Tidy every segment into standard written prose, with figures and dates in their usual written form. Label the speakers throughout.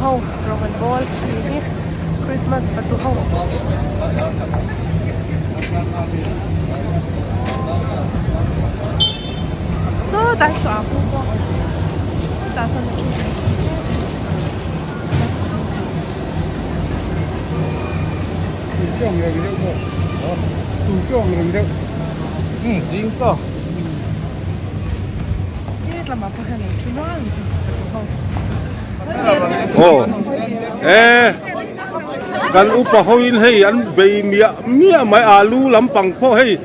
Speaker 1: hau Roman ball ni Christmas patu hau so dai so aku ko ta san chu
Speaker 2: Trồng người đâu mà, tủ trồng người đâu, dính to.
Speaker 1: ni la ma pa han chu noan patu hau
Speaker 2: Ồ, kan upa hoin hey an bay mia mai alu lampang po hey,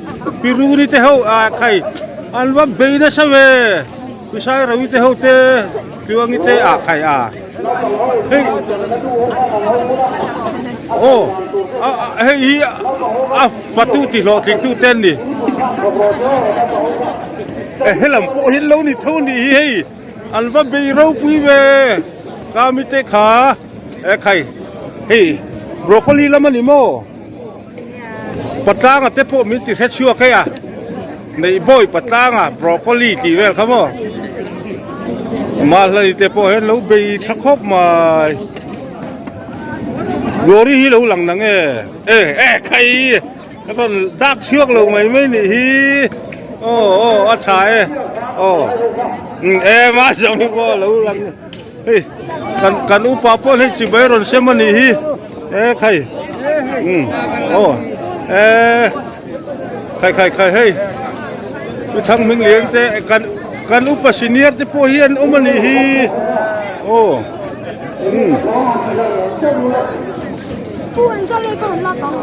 Speaker 2: piru ni te ho kai, an wa bay na sa we, pisai rawi te ho te, tiwang ite kai hey, oh, hey patu ti lo ti tu ten ni, helam po hello ni thau ni hey, an wa bay rau pui we. Kami te kha kai hey broccoli la mani mo patanga te po mi ti het chua kaya nei boy patanga broccoli ti vel khamo ma lai te po hen lo be thakop mai glory hi lo lang nang kai kon dak chuak lo mai mai ni hi a thai ma jong ni ko lo lang hey kan upa po hey chiberon semani hi khai khai hey cái thằng mình liền te kan upa senior te po hian umani hi
Speaker 3: anh cho lấy con là con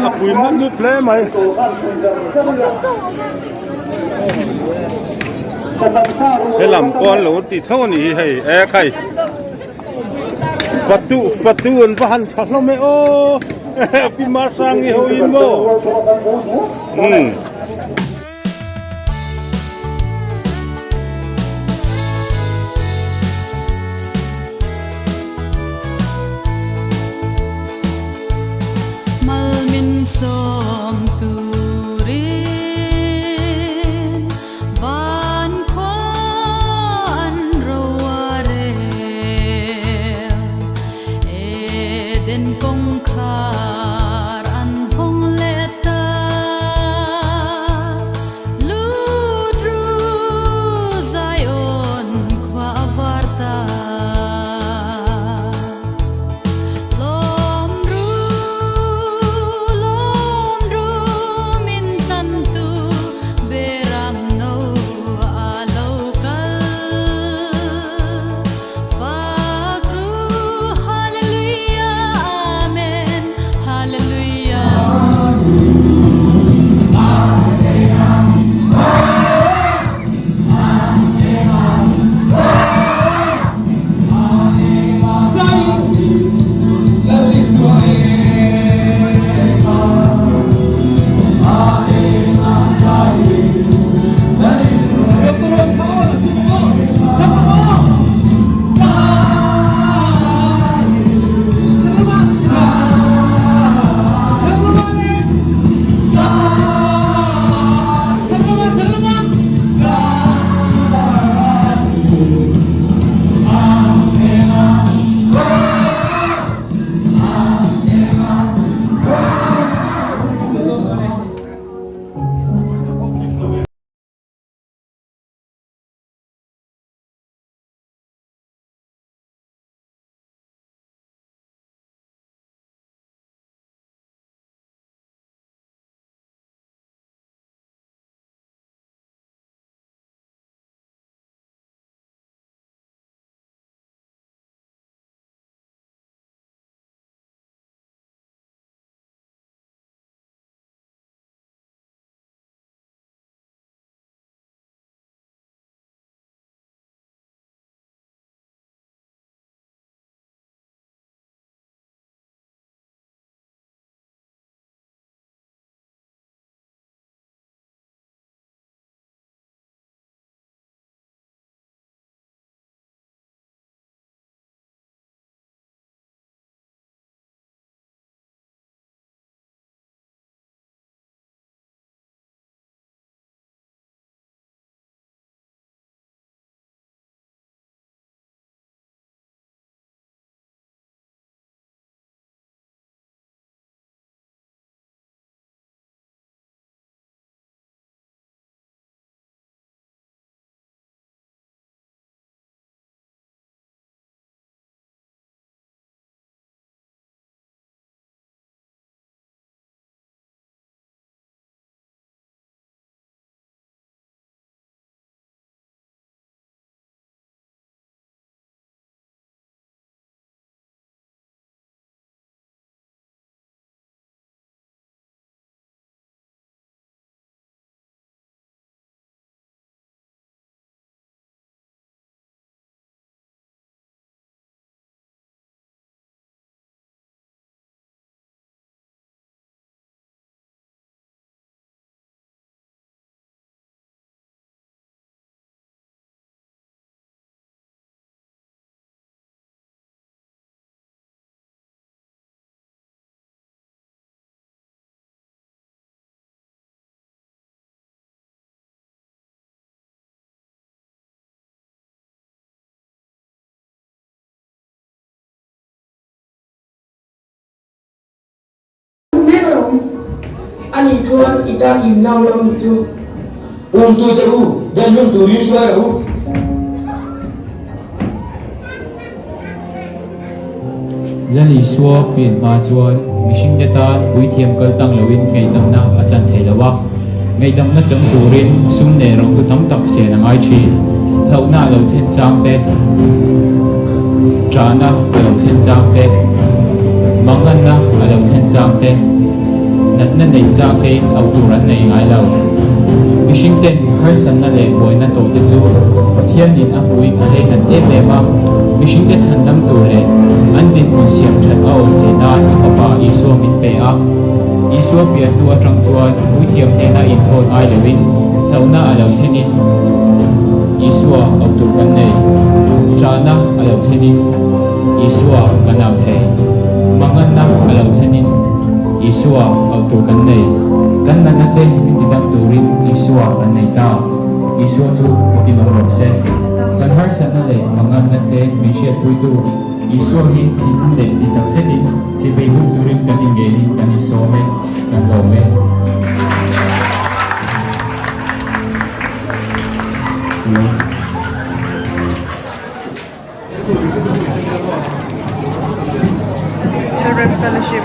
Speaker 2: apui mất nước play mày cái làm con lỗ thì thâu nỉ hay khai Phật tu anh văn thật lắm mẹ ô phi ma sang đi hồi in mô
Speaker 4: den kong khar an hong le ta ani chuan ita kim nau lo ni chu tu te u dan yung tu ri shwa u
Speaker 5: lali suwa pin ma chuan mihring te ta puithiam kal tang loin ngei dam na achan thei lawa ngei dam na chang turin sum ne ro ku tam tak se na ngai thi thau na lo then chang te trana lo then chang te mangan na lo then chang te nat na nei chang te au tu ran nei ngai lo mihring te har san na le boi na to te chu pathian in a hui ka le han te me ma mihring te chan dam tur le an din mun siam that au the na papa iso min pe a iso pia tu atang chuan puithiam te na in thon ai lewin thau na alo thenin isua au tu kan nei trana alo thenin isua kanau thei mangan na alo thenin isua au tu kan nei kan na na te min ti dam turin isua kan nei ta isua chu ti ma ro se kan har sa na le mangan na te min sia thui tu isua hi in le ti tak se ti chi be hu turin kan in ge ni kan i so me kan lo me
Speaker 1: Children Fellowship.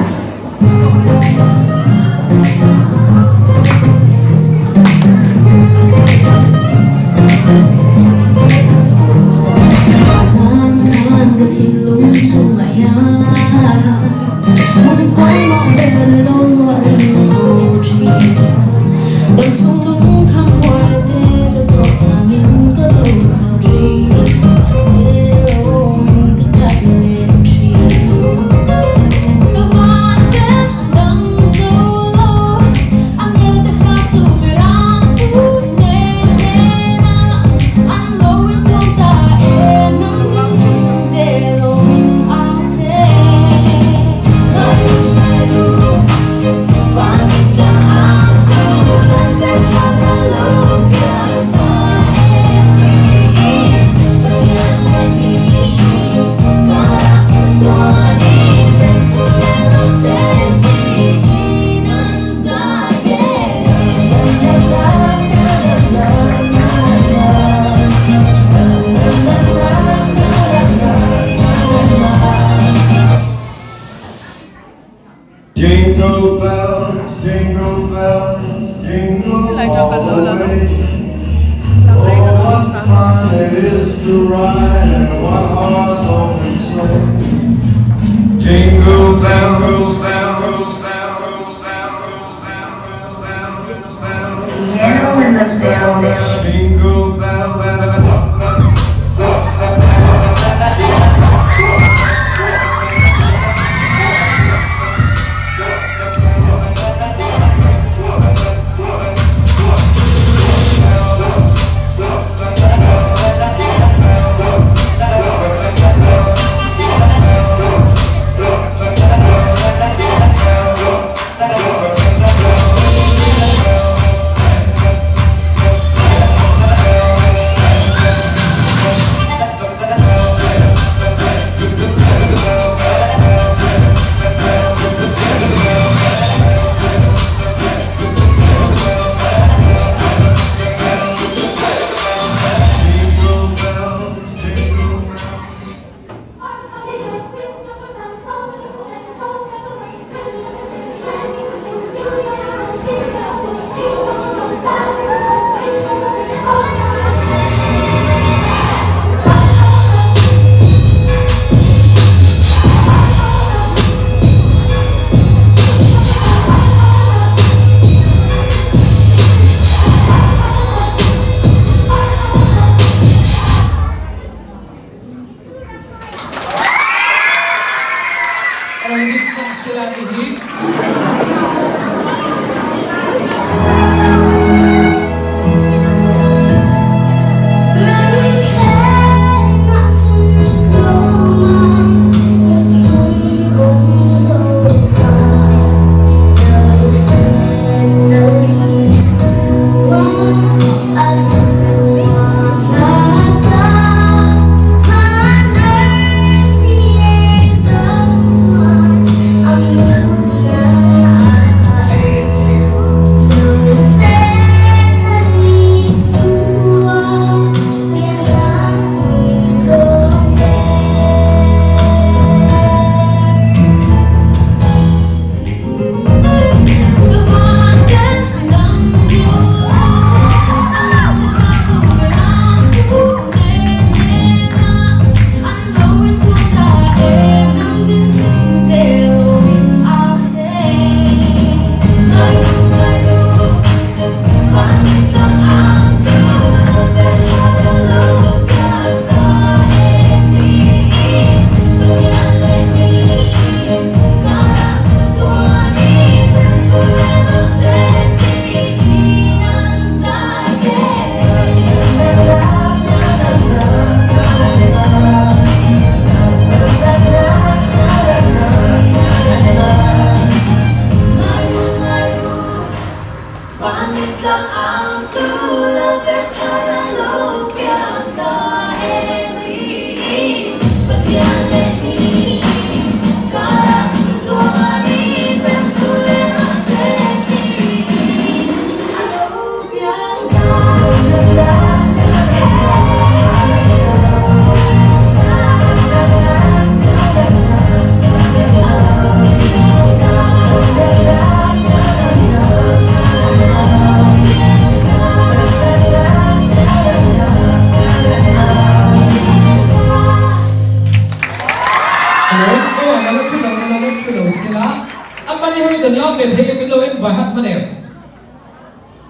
Speaker 6: Jingle bells, jingle bells, jingle
Speaker 1: Like John
Speaker 6: all
Speaker 1: Lola,
Speaker 6: the
Speaker 1: no?
Speaker 6: way.
Speaker 1: Like
Speaker 6: Oh, what fun it is to ride in one horse open sleigh. Jingle bells, bells, bells, bells, bells, bells, bells, bells.
Speaker 7: Piano in the bells.
Speaker 6: Jingle bells,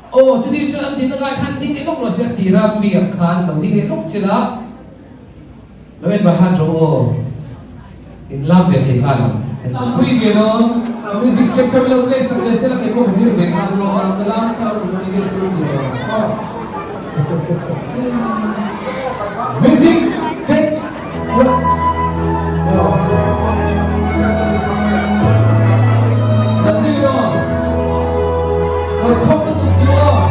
Speaker 8: Oh, jadi cuman di tengah kan di elok lo siap tiram biar kan, lo di elok sila, lo bahan roh, in love ya kan, sampai gino, music check kami lo play sampai sila kepo sila bekan lo orang dalam cara lo ni suruh music check. Nanti lo, kau tu semua.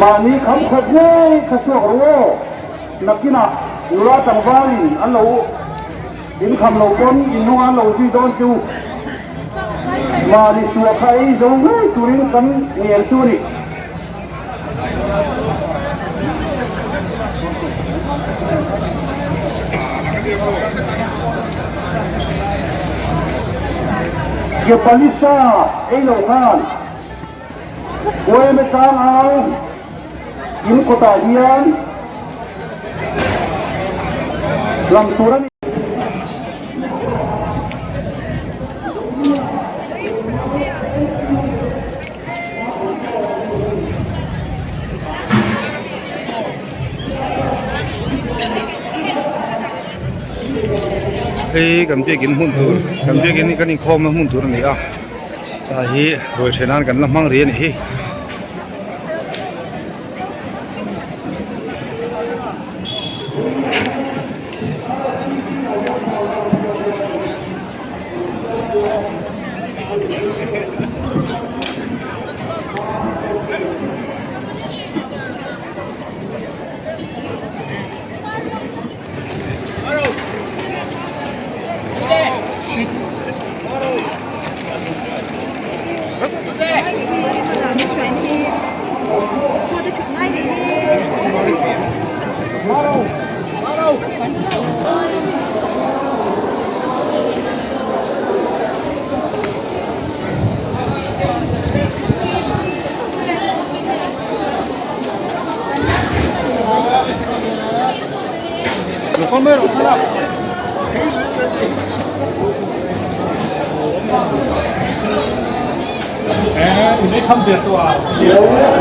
Speaker 2: มานี้คำขดเน่ขะชั่วรู้นักกินะอยู่ราจังหวัดอันเราอินคำเราคนอินหัวเราที่โดนจูมานี้ตัวใครจงให้ตุรินกันเนียนจูนี่เกี่ยวกับลิซ่าไอ้เราข้านโวยไม่ตามเอาอินโคตาเดียนลำตัวนี้กันเปียกินหุ่นตัวกันเปียกินนี่กันนี่คอมาหุ่นตัวนี่อ่ะตาฮีโรยเชนานกันละมั่งเรียนฮี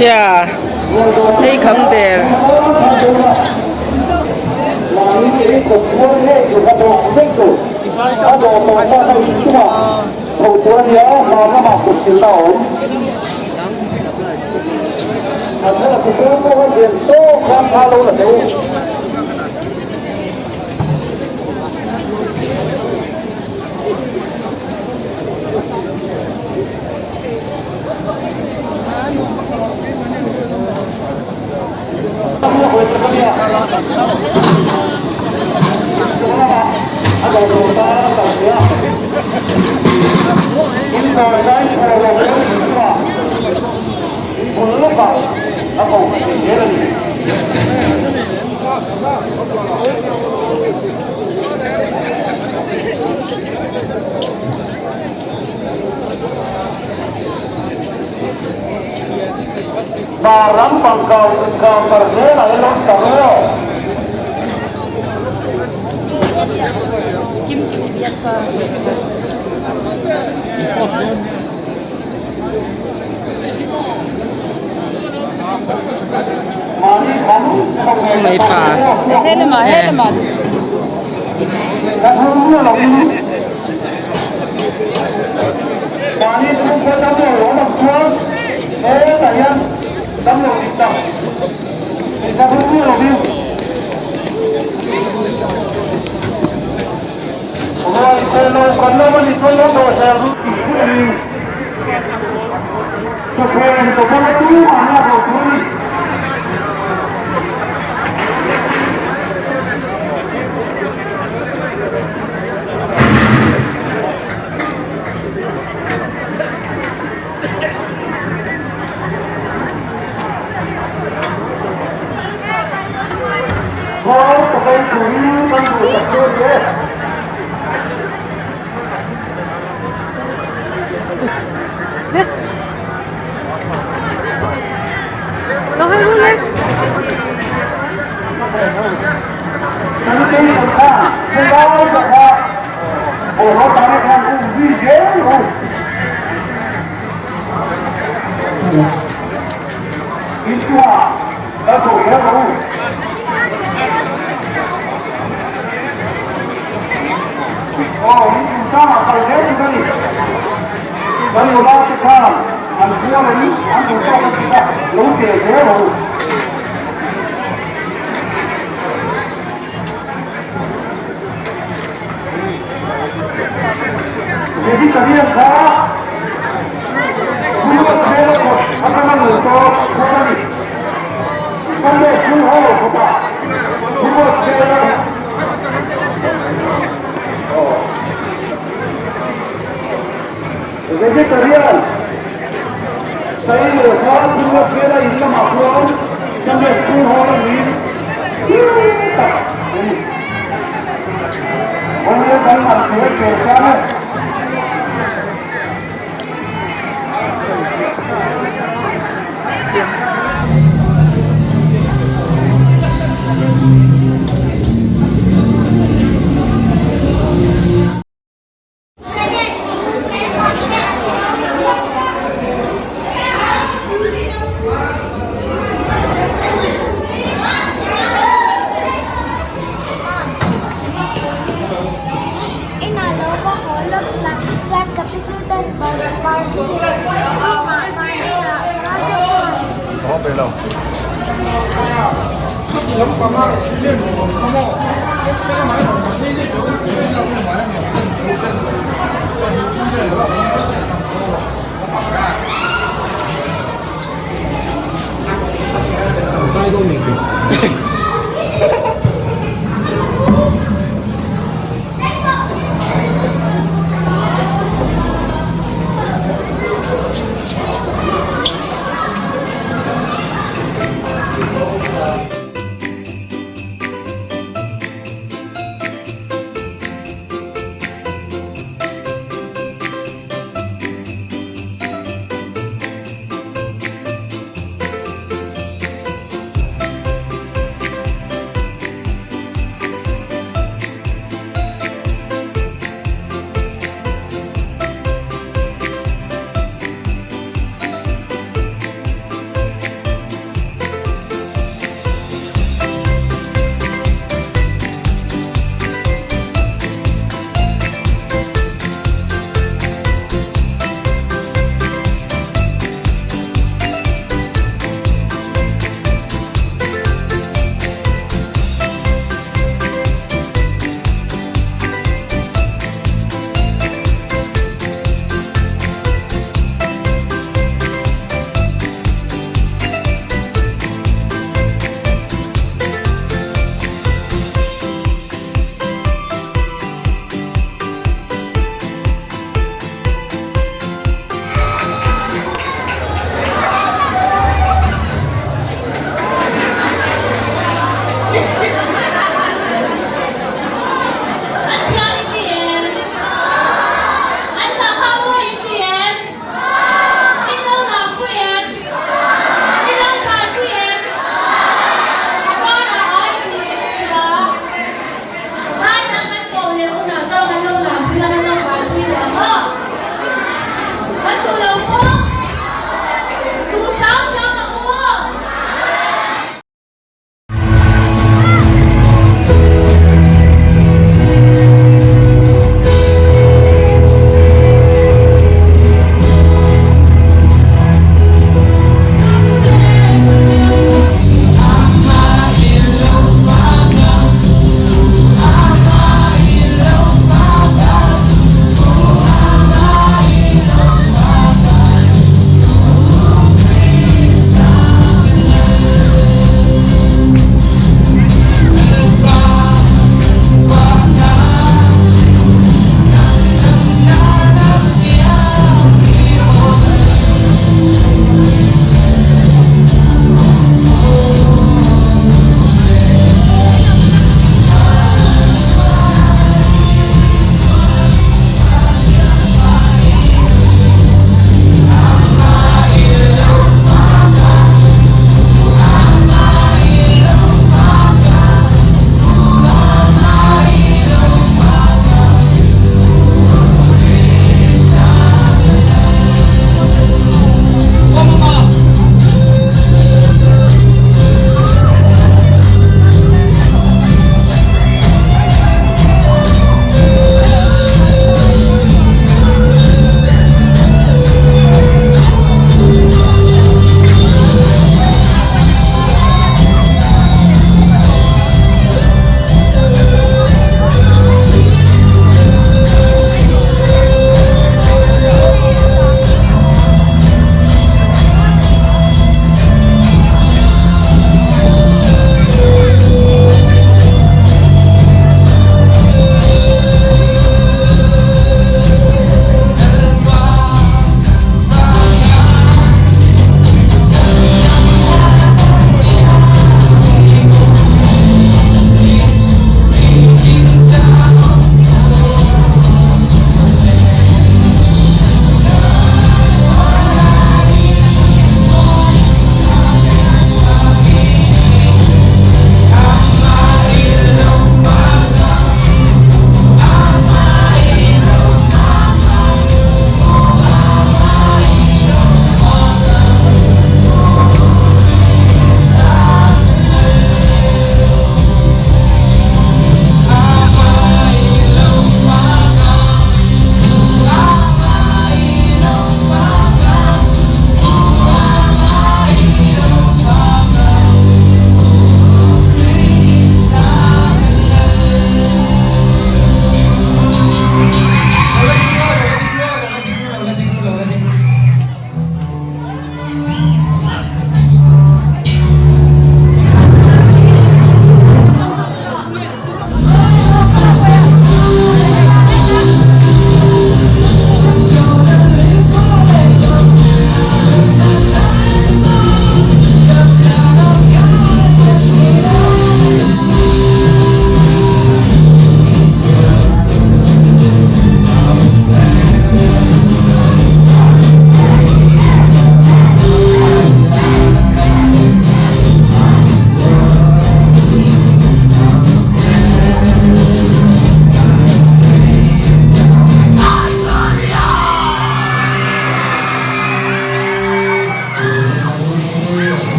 Speaker 1: Yeah, they come there. บารัมปังเก่าเก่าตระเกียบอะไรล้นตระเกียบกิมจิเบียร์ฟ้าในป่าเฮลมาเฮลมามานี่ทุกคนต้องรู้ว่ามันควรแต่ยังต้องรู้อีกต่อจะพูดเรื่องนี้โอ้ยคนเราคนเรามันมีคนเราโดดเดี่ยวรู้กี่คนจะเป็นตัวคนละตัวนะตัวนี้จะเป็นผู้หญิงมันอยู่กับตัวเองเราให้รู้เลยฉันเป็นคนฆ่าไม่ได้จะฆ่าโอ้เราทำให้ทางอุ้มวิ่งเยอะเลยอินทัวแล้วถูกแล้วรู้โอ้ยคุณข้าไปเล่นกันนี่วันนี้เราจะข้ามอันที่อะไรนี่อันที่เราจะข้ามรู้เกี่ยวกับเราเดี๋ยวที่จะเรียกเขาคุณก็เทแล้วก็ทำให้มันเหมือนตัวคุณนี่ Saya orang punya kira ini maklum, sampai sepuluh orang ini. Orang yang banyak saya kerja.
Speaker 3: In our logo hall looks like Jack capitulated by the party.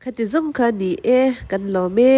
Speaker 9: khati zum kha ni e kan lo me